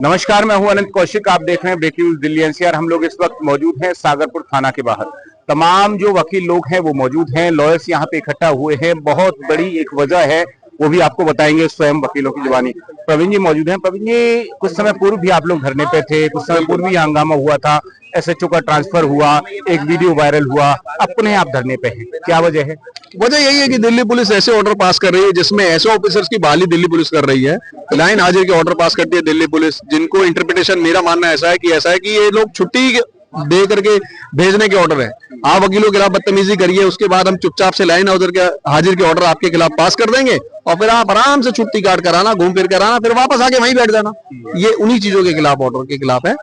नमस्कार, मैं हूं अनंत कौशिक। आप देख रहे हैं ब्रेकिंग न्यूज दिल्ली एनसीआर। हम लोग इस वक्त मौजूद हैं सागरपुर थाना के बाहर। तमाम जो वकील लोग हैं वो मौजूद हैं, लॉयर्स यहाँ पे इकट्ठा हुए हैं। बहुत बड़ी एक वजह है, वो भी आपको बताएंगे स्वयं वकीलों की जुबानी। प्रवीण जी मौजूद हैं। प्रवीण जी, कुछ समय पूर्व भी आप लोग धरने पे थे, कुछ समय पूर्व भी हंगामा हुआ था, एसएचओ का ट्रांसफर हुआ, एक वीडियो वायरल हुआ, अब पुनः आप धरने पे हैं, क्या वजह है? वजह यही है कि दिल्ली पुलिस ऐसे ऑर्डर पास कर रही है जिसमें ऐसे ऑफिसर्स की बहाली दिल्ली पुलिस कर रही है। लाइन हाजिर के ऑर्डर पास करती है दिल्ली पुलिस, जिनको इंटरप्रिटेशन मेरा मानना ऐसा है कि ये लोग छुट्टी दे करके भेजने के ऑर्डर है। आप वकीलों के खिलाफ बदतमीजी करिए, उसके बाद हम चुपचाप से लाइन हाजिर के ऑर्डर आपके खिलाफ पास कर देंगे और फिर आप आराम से छुट्टी काट कर आना, घूम फिर कर आना, फिर वापस आके वहीं बैठ जाना। ये उन्हीं चीजों के खिलाफ, ऑर्डर के खिलाफ है।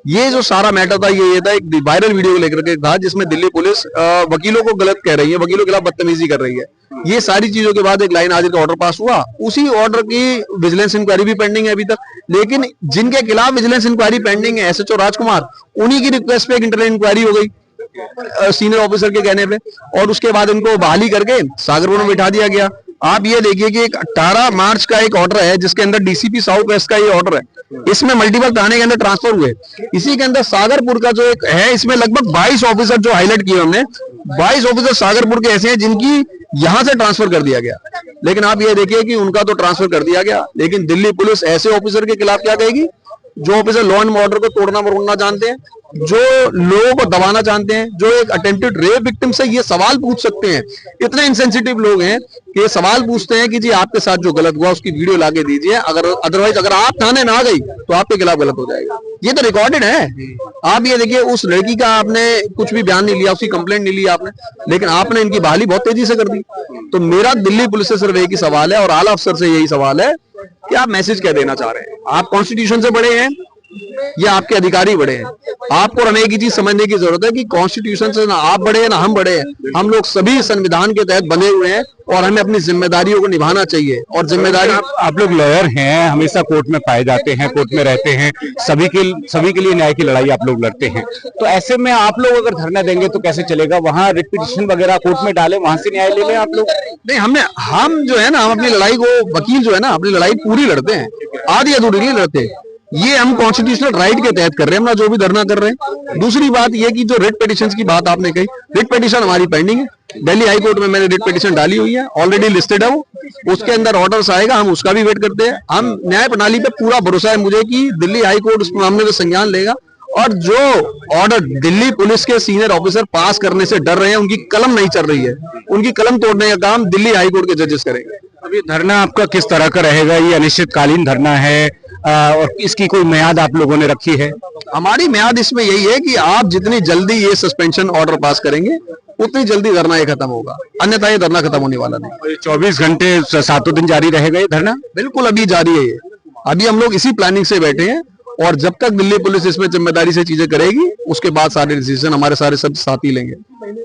ये जो सारा मैटर था ये था, एक वायरल वीडियो लेकर के था जिसमें दिल्ली पुलिस वकीलों को गलत कह रही है, वकीलों के खिलाफ बदतमीजी कर रही है। ये सारी चीजों के बाद एक लाइन हाजिर का ऑर्डर पास हुआ। उसी ऑर्डर की विजिलेंस इंक्वायरी भी पेंडिंग है अभी तक, लेकिन जिनके खिलाफ विजिलेंस इंक्वायरी पेंडिंग है, एसएचओ राजकुमार, उन्हीं की रिक्वेस्ट पे एक इंटरनल इंक्वायरी हो गई सीनियर ऑफिसर के कहने पे, और उसके बाद इनको बहाली करके सागरपुर में बिठा दिया गया। आप ये देखिए कि एक 18 मार्च का एक ऑर्डर है जिसके अंदर डीसीपी साउथ वेस्ट का ये ऑर्डर है। इसमें मल्टीपल थाने के अंदर ट्रांसफर हुए। इसी के अंदर सागरपुर का जो एक है, इसमें लगभग 22 ऑफिसर जो हाईलाइट किए हमने, 22 ऑफिसर सागरपुर के ऐसे हैं जिनकी यहां से ट्रांसफर कर दिया गया। लेकिन आप ये देखिए कि उनका तो ट्रांसफर कर दिया गया, लेकिन दिल्ली पुलिस ऐसे ऑफिसर के खिलाफ क्या कहेगी जो ऑफिसर लॉ एंड ऑर्डर को तोड़ना मरोड़ना जानते हैं, जो लोगों को दबाना जानते हैं, जो एक अटेम्प्टेड रेप विक्टिम से ये सवाल पूछ सकते हैं। इतने इंसेंसिटिव लोग हैं कि ये सवाल पूछते हैं कि जी आपके साथ जो गलत हुआ उसकी वीडियो लाके दीजिए, अगर अदरवाइज अगर आप थाने में आ गई तो आपके खिलाफ गलत हो जाएगा। ये तो रिकॉर्डेड है। आप ये देखिए, उस लड़की का आपने कुछ भी बयान नहीं लिया, उसकी कंप्लेंट नहीं ली आपने, लेकिन आपने इनकी बहाली बहुत तेजी से कर दी। तो मेरा दिल्ली पुलिस से सिर्फ एक ही सवाल है और आला अफसर से यही सवाल है कि आप मैसेज क्या देना चाह रहे हैं? आप कॉन्स्टिट्यूशन से बड़े हैं या आपके अधिकारी बड़े हैं? आपको हमें एक ही चीज समझने की जरूरत है कि कॉन्स्टिट्यूशन से ना आप बड़े हैं ना हम बड़े हैं। हम लोग सभी संविधान के तहत बने हुए हैं और हमें अपनी जिम्मेदारियों को निभाना चाहिए। और जिम्मेदारी, आप लोग लॉयर हैं, हमेशा कोर्ट में पाए जाते हैं, कोर्ट में रहते हैं, सभी के लिए न्याय की लड़ाई आप लोग लड़ते हैं। तो ऐसे में आप लोग अगर धरना देंगे तो कैसे चलेगा? वहाँ रिट पिटीशन वगैरह कोर्ट में डालें, वहां से न्याय ले लें आप लोग। नहीं, हम जो है ना, हम अपनी लड़ाई को, वकील जो है ना, अपनी लड़ाई पूरी लड़ते हैं, आधी अधूरी नहीं लड़ते। ये हम कॉन्स्टिट्यूशनल राइट के तहत कर रहे हैं, हम ना जो भी धरना कर रहे हैं। दूसरी बात ये कि जो रिट पिटीशन की बात आपने कही, रिट पिटीशन हमारी पेंडिंग है। दिल्ली हाई कोर्ट में मैंने रिट पिटीशन डाली हुई है, ऑलरेडी लिस्टेड है वो। उसके अंदर ऑर्डर्स आएगा, हम उसका भी वेट करते हैं। हम न्याय प्रणाली पे पूरा भरोसा है मुझे कि दिल्ली हाई कोर्ट उस मामले में संज्ञान लेगा, और जो ऑर्डर दिल्ली पुलिस के सीनियर ऑफिसर पास करने से डर रहे हैं, उनकी कलम नहीं चल रही है, उनकी कलम तोड़ने का काम दिल्ली हाई कोर्ट के जजेस करेंगे। अभी धरना आपका किस तरह का रहेगा? ये अनिश्चितकालीन धरना है और इसकी कोई म्याद आप लोगों ने रखी है? हमारी म्याद इसमें यही है कि आप जितनी जल्दी ये सस्पेंशन ऑर्डर पास करेंगे उतनी जल्दी धरना ये खत्म होगा, अन्यथा ये धरना खत्म होने वाला नहीं। 24 घंटे 7 दिन जारी रहेगा ये धरना? बिल्कुल, अभी जारी है ये। अभी हम लोग इसी प्लानिंग से बैठे हैं, और जब तक दिल्ली पुलिस इसमें जिम्मेदारी से चीजें करेगी उसके बाद सारे डिसीजन हमारे सारे सब साथी लेंगे।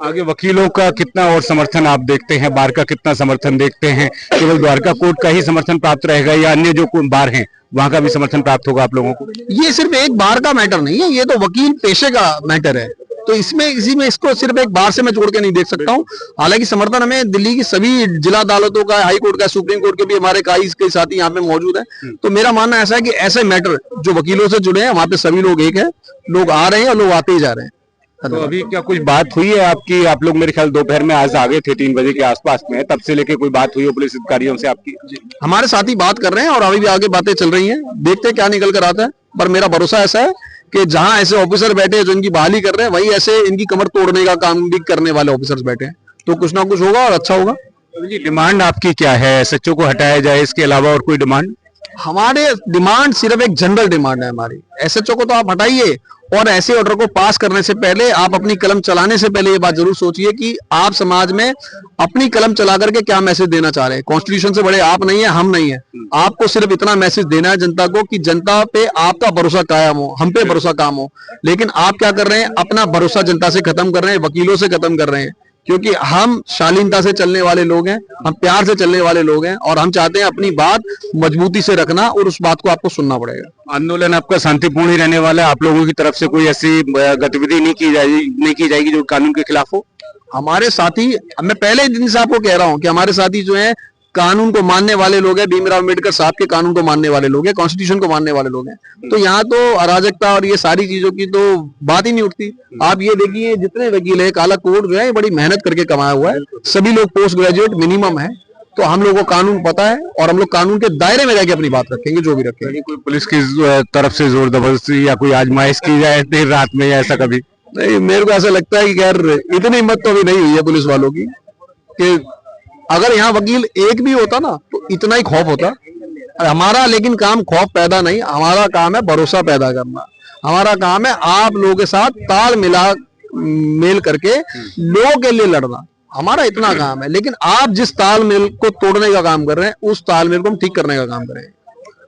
आगे वकीलों का कितना और समर्थन आप देखते हैं? बार का कितना समर्थन देखते हैं? केवल द्वारका कोर्ट का ही समर्थन प्राप्त रहेगा या अन्य जो बार हैं वहां का भी समर्थन प्राप्त होगा आप लोगों को? ये सिर्फ एक बार का मैटर नहीं है, ये तो वकील पेशे का मैटर है। तो इसी में इसको सिर्फ एक बार से मैं जोड़ के नहीं देख सकता हूँ। हालांकि समर्थन हमें दिल्ली की सभी जिला अदालतों का, हाई कोर्ट का, सुप्रीम कोर्ट के भी हमारे कई साथी यहाँ पे मौजूद हैं। तो मेरा मानना ऐसा है कि ऐसे मैटर जो वकीलों से जुड़े हैं वहां पे सभी लोग एक है, लोग आ रहे हैं और लोग आते ही जा रहे हैं। तो अभी क्या कुछ बात हुई है आपकी? आप लोग मेरे ख्याल दोपहर में आज आ गए थे 3 बजे के आसपास में, तब से लेके कोई बात हुई है पुलिस अधिकारियों से आपकी? हमारे साथी बात कर रहे हैं और अभी भी आगे बातें चल रही हैं, देखते हैं क्या निकल कर आता है। पर मेरा भरोसा ऐसा है कि जहां ऐसे ऑफिसर बैठे हैं जो इनकी बहाली कर रहे हैं, वही ऐसे इनकी कमर तोड़ने का काम भी करने वाले ऑफिसर्स बैठे हैं। तो कुछ ना कुछ होगा और अच्छा होगा। डिमांड आपकी क्या है? एसएचओ को हटाया जाए, इसके अलावा और कोई डिमांड? हमारे डिमांड सिर्फ एक जनरल डिमांड है हमारी। एसएचओ को तो आप हटाइए, और ऐसे ऑर्डर को पास करने से पहले, आप अपनी कलम चलाने से पहले ये बात जरूर सोचिए कि आप समाज में अपनी कलम चला करके क्या मैसेज देना चाह रहे हैं। कॉन्स्टिट्यूशन से बड़े आप नहीं है, हम नहीं है। आपको सिर्फ इतना मैसेज देना है जनता को कि जनता पे आपका भरोसा कायम हो, हम पे भरोसा काम हो। लेकिन आप क्या कर रहे हैं? अपना भरोसा जनता से खत्म कर रहे हैं, वकीलों से खत्म कर रहे हैं। क्योंकि हम शालीनता से चलने वाले लोग हैं, हम प्यार से चलने वाले लोग हैं, और हम चाहते हैं अपनी बात मजबूती से रखना, और उस बात को आपको सुनना पड़ेगा। आंदोलन आपका शांतिपूर्ण ही रहने वाला है? आप लोगों की तरफ से कोई ऐसी गतिविधि नहीं की जाएगी जो कानून के खिलाफ हो? हमारे साथी, मैं पहले दिन से आपको कह रहा हूं कि हमारे साथी जो है कानून को मानने वाले लोग हैं, भीमराव अम्बेडकर साहब के कानून को मानने वाले लोग हैं, कॉन्स्टिट्यूशन को मानने वाले लोग हैं। तो यहाँ तो अराजकता और ये सारी चीजों की तो बात ही नहीं उठती। आप ये देखिए जितने वकील है, काला कोर्ट जो है ये बड़ी मेहनत करके कमाया हुआ है, सभी लोग पोस्ट ग्रेजुएट मिनिमम है। तो हम लोगों को कानून पता है और हम लोग कानून के दायरे में जाके अपनी बात रखेंगे, जो भी रखेंगे। कोई पुलिस की तरफ से जोर जबरदस्ती या कोई आजमाइश की जाए देर रात में या ऐसा कभी? नहीं, मेरे को ऐसा लगता है कि यार इतनी हिम्मत तो अभी नहीं हुई है पुलिस वालों की कि अगर यहाँ वकील एक भी होता ना तो इतना ही खौफ होता। हमारा लेकिन काम खौफ पैदा नहीं, हमारा काम है भरोसा पैदा करना। हमारा काम है आप लोगों के साथ ताल मेल करके लोगों के लिए लड़ना, हमारा इतना काम है। लेकिन आप जिस तालमेल को तोड़ने का काम कर रहे हैं उस तालमेल को हम ठीक करने का काम करेंगे।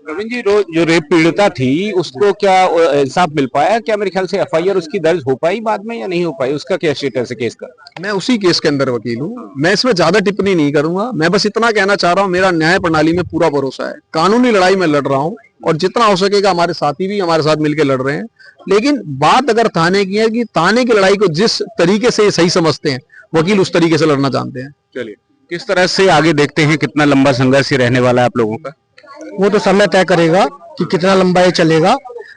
प्रवीण जी, जो रेप पीड़िता थी उसको क्या इंसाफ मिल पाया? क्या मेरे ख्याल से एफआईआर उसकी दर्ज हो पाई बाद में या नहीं हो पाई? उसका क्या स्टेटस है केस का? मैं उसी केस के अंदर वकील हूँ, मैं इसमें ज्यादा टिप्पणी नहीं करूंगा। मैं बस इतना कहना चाह रहा हूँ, मेरा न्याय प्रणाली में पूरा भरोसा है। कानूनी लड़ाई में लड़ रहा हूँ और जितना हो सकेगा हमारे साथी भी हमारे साथ मिलकर लड़ रहे हैं। लेकिन बात अगर थाने की है कि थाने की लड़ाई को जिस तरीके से सही समझते हैं वकील उस तरीके से लड़ना जानते हैं। चलिए, किस तरह से आगे देखते हैं, कितना लंबा संघर्ष रहने वाला है आप लोगों का? वो तो समय तय करेगा कि कितना लंबा ये चलेगा।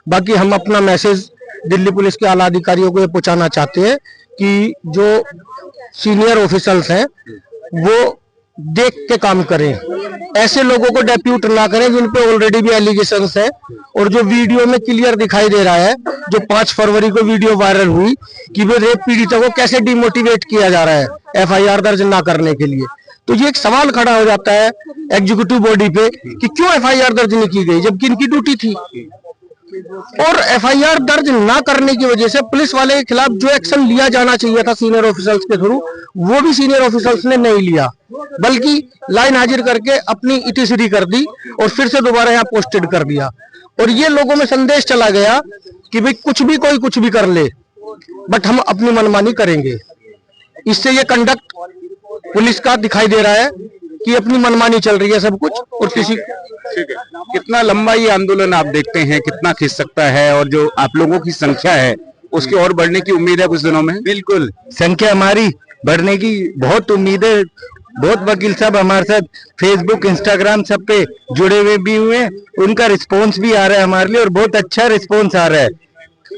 बाकी हम अपना मैसेज दिल्ली पुलिस के आला अधिकारियों को ये पहुंचाना चाहते हैं कि जो सीनियर ऑफिसर्स हैं वो देख के काम करें, ऐसे लोगों को डेप्यूट ना करें जिन पे ऑलरेडी भी एलिगेशंस है। और जो वीडियो में क्लियर दिखाई दे रहा है, जो 5 फरवरी को वीडियो वायरल हुई कि वो रेप पीड़ितों को कैसे डिमोटिवेट किया जा रहा है एफआईआर दर्ज ना करने के लिए, तो ये एक सवाल खड़ा हो जाता है एग्जीक्यूटिव बॉडी पे कि क्यों एफआईआर दर्ज नहीं की गई जबकि इनकी ड्यूटी थी। और एफआईआर दर्ज ना करने की वजह से पुलिस वाले के खिलाफ जो एक्शन लिया जाना चाहिए था सीनियर ऑफिसर्स के थ्रू, वो भी सीनियर ऑफिसर्स ने नहीं लिया, बल्कि लाइन हाजिर करके अपनी इटीसीडी कर दी और फिर से दोबारा यहाँ पोस्टेड कर दिया। और ये लोगों में संदेश चला गया कि भाई कोई कुछ भी कर ले, बट हम अपनी मनमानी करेंगे। इससे ये कंडक्ट पुलिस का दिखाई दे रहा है कि अपनी मनमानी चल रही है सब कुछ और किसी। ठीक है, कितना लंबा ये आंदोलन आप देखते हैं, कितना खिंच सकता है? और जो आप लोगों की संख्या है उसकी और बढ़ने की उम्मीद है कुछ दिनों में? बिल्कुल, संख्या हमारी बढ़ने की बहुत उम्मीद है। बहुत वकील साहब हमारे साथ फेसबुक, इंस्टाग्राम सब पे जुड़े हुए भी हुए हैं, उनका रिस्पॉन्स भी आ रहा है हमारे लिए और बहुत अच्छा रिस्पॉन्स आ रहा है।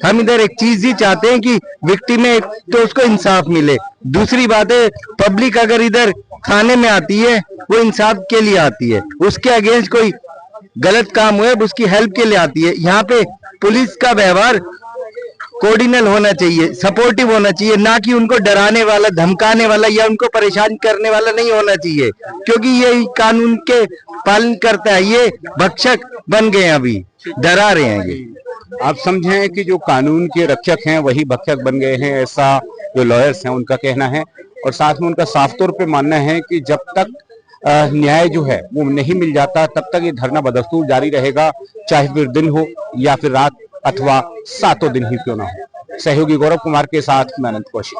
हम इधर एक चीज ही चाहते हैं कि विक्टिम है तो उसको इंसाफ मिले। दूसरी बात है, पब्लिक अगर इधर थाने में आती है वो इंसाफ के लिए आती है, उसके अगेंस्ट कोई गलत काम हुए उसकी हेल्प के लिए आती है। यहाँ पे पुलिस का व्यवहार कोऑर्डिनल होना चाहिए, सपोर्टिव होना चाहिए, ना कि उनको डराने वाला, धमकाने वाला या उनको परेशान करने वाला नहीं होना चाहिए, क्योंकि ये कानून के पालन करता है। ये भक्षक बन गए, अभी डरा रहे हैं। ये आप समझें कि जो कानून के रक्षक हैं वही भक्षक बन गए हैं, ऐसा जो लॉयर्स हैं उनका कहना है। और साथ में उनका साफ तौर पे मानना है कि जब तक न्याय जो है वो नहीं मिल जाता तब तक ये धरना बदस्तूर जारी रहेगा, चाहे फिर दिन हो या फिर रात अथवा सातों दिन ही क्यों ना हो। सहयोगी गौरव कुमार के साथ मैं अनंत कौशिक।